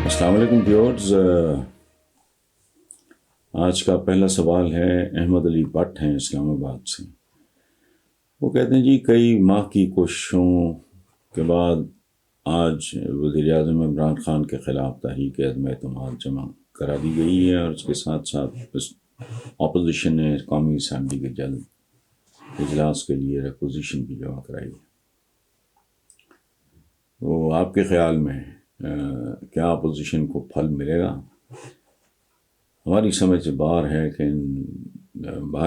السلام علیکم ویورز. آج کا پہلا سوال ہے احمد علی بٹ ہیں اسلام آباد سے. وہ کہتے ہیں جی کئی ماہ کی کوششوں کے بعد آج وزیر اعظم عمران خان کے خلاف تحریک عدم اعتماد جمع کرا دی گئی ہے اور اس کے ساتھ ساتھ اپوزیشن نے قومی اسمبلی کے جلد اجلاس کے لیے ریکوزیشن بھی جمع کرائی ہے. تو آپ کے خیال میں کیا اپوزیشن کو پھل ملے گا؟ ہماری سمجھ سے باہر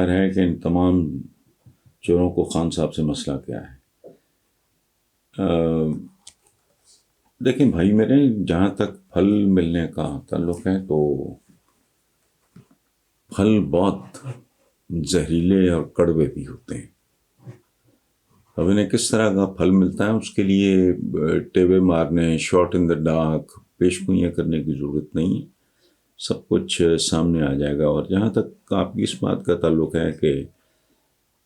ہے کہ ان تمام چوروں کو خان صاحب سے مسئلہ کیا ہے. دیکھیں بھائی میرے، جہاں تک پھل ملنے کا تعلق ہے تو پھل بہت زہریلے اور کڑوے بھی ہوتے ہیں. اب انہیں کس طرح کا پھل ملتا ہے اس کے لیے ٹیبے مارنے، شاٹ ان دا ڈارک، پیشگوئیاں کرنے کی ضرورت نہیں. سب کچھ سامنے آ جائے گا. اور جہاں تک آپ کی اس بات کا تعلق ہے کہ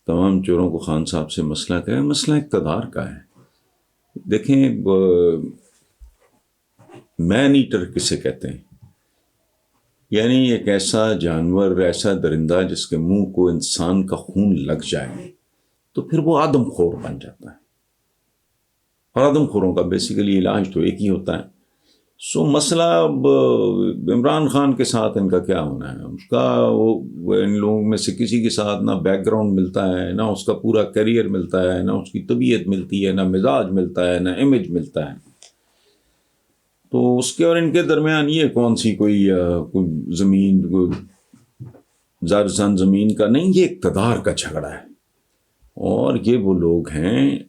تمام چوروں کو خان صاحب سے مسئلہ کیا ہے، مسئلہ اقتدار کا ہے. دیکھیں مین ایٹر کسے کہتے ہیں؟ یعنی ایک ایسا جانور، ایسا درندہ جس کے منہ کو انسان کا خون لگ جائے تو پھر وہ آدم خور بن جاتا ہے. اور آدم خوروں کا بیسیکلی علاج تو ایک ہی ہوتا ہے. مسئلہ اب عمران خان کے ساتھ ان کا کیا ہونا ہے؟ اس کا وہ ان لوگوں میں سے کسی کے ساتھ نہ بیک گراؤنڈ ملتا ہے، نہ اس کا پورا کیریئر ملتا ہے، نہ اس کی طبیعت ملتی ہے، نہ مزاج ملتا ہے، نہ امیج ملتا ہے. تو اس کے اور ان کے درمیان یہ کون سی کوئی زمین، زرزن زمین کا نہیں، یہ اقتدار کا جھگڑا ہے. اور یہ وہ لوگ ہیں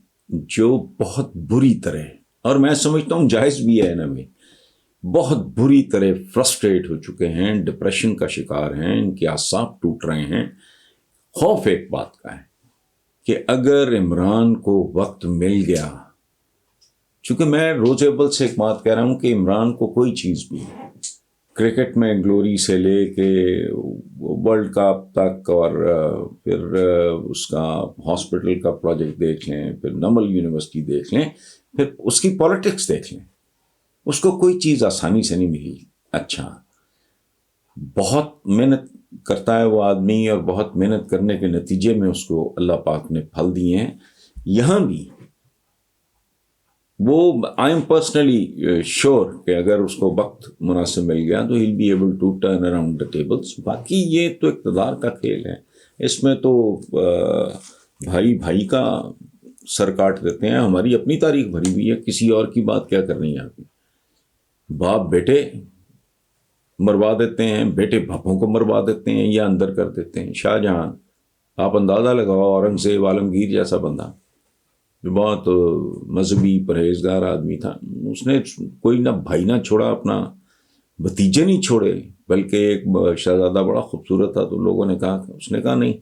جو بہت بری طرح، اور میں سمجھتا ہوں جائز بھی ہے نا، بہت بری طرح فرسٹریٹ ہو چکے ہیں، ڈپریشن کا شکار ہیں، ان کے اعصاب ٹوٹ رہے ہیں. خوف ایک بات کا ہے کہ اگر عمران کو وقت مل گیا، چونکہ میں روز اول سے ایک بات کہہ رہا ہوں کہ عمران کو کوئی چیز بھی، کرکٹ میں گلوری سے لے کے ورلڈ کپ تک، اور پھر اس کا ہاسپٹل کا پروجیکٹ دیکھ لیں، پھر نمل یونیورسٹی دیکھ لیں، پھر اس کی پالیٹکس دیکھ لیں، اس کو کوئی چیز آسانی سے نہیں ملی. اچھا، بہت محنت کرتا ہے وہ آدمی، اور بہت محنت کرنے کے نتیجے میں اس کو اللہ پاک نے پھل دیے ہیں. یہاں بھی وہ آئی ایم پرسنلی شیور کہ اگر اس کو وقت مناسب مل گیا تو he'll be able to turn around the tables. باقی یہ تو اقتدار کا کھیل ہے، اس میں تو بھائی بھائی کا سر کاٹ دیتے ہیں. ہماری اپنی تاریخ بھری ہوئی ہے، کسی اور کی بات کیا کرنی ہے. آپ باپ بیٹے مروا دیتے ہیں، بیٹے باپوں کو مروا دیتے ہیں یا اندر کر دیتے ہیں. شاہجہاں، آپ اندازہ لگاؤ، اورنگزیب، عالمگیر جیسا بندہ جو بہت مذہبی پرہیزگار آدمی تھا، اس نے کوئی نہ بھائی نہ چھوڑا، اپنا بھتیجے نہیں چھوڑے، بلکہ ایک شہزادہ بڑا خوبصورت تھا تو لوگوں نے کہا، اس نے کہا نہیں،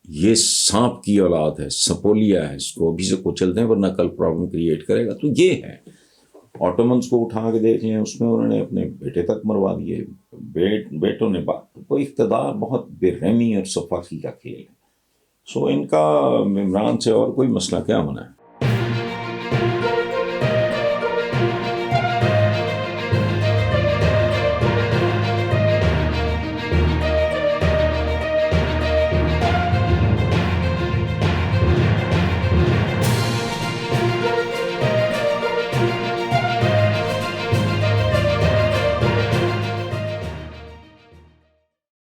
یہ سانپ کی اولاد ہے، سپولیا ہے، اس کو ابھی سے کچل دیں ورنہ کل پرابلم کریٹ کرے گا. تو یہ ہے. آٹومنس کو اٹھا کے دیکھ لیں، اس میں انہوں نے اپنے بیٹے تک مروا دیے، بیٹوں نے کوئی اقتدار بہت بے رحمی اور سفاکی کا کھیل ہے. ان کا عمران سے اور کوئی مسئلہ کیا ہونا ہے؟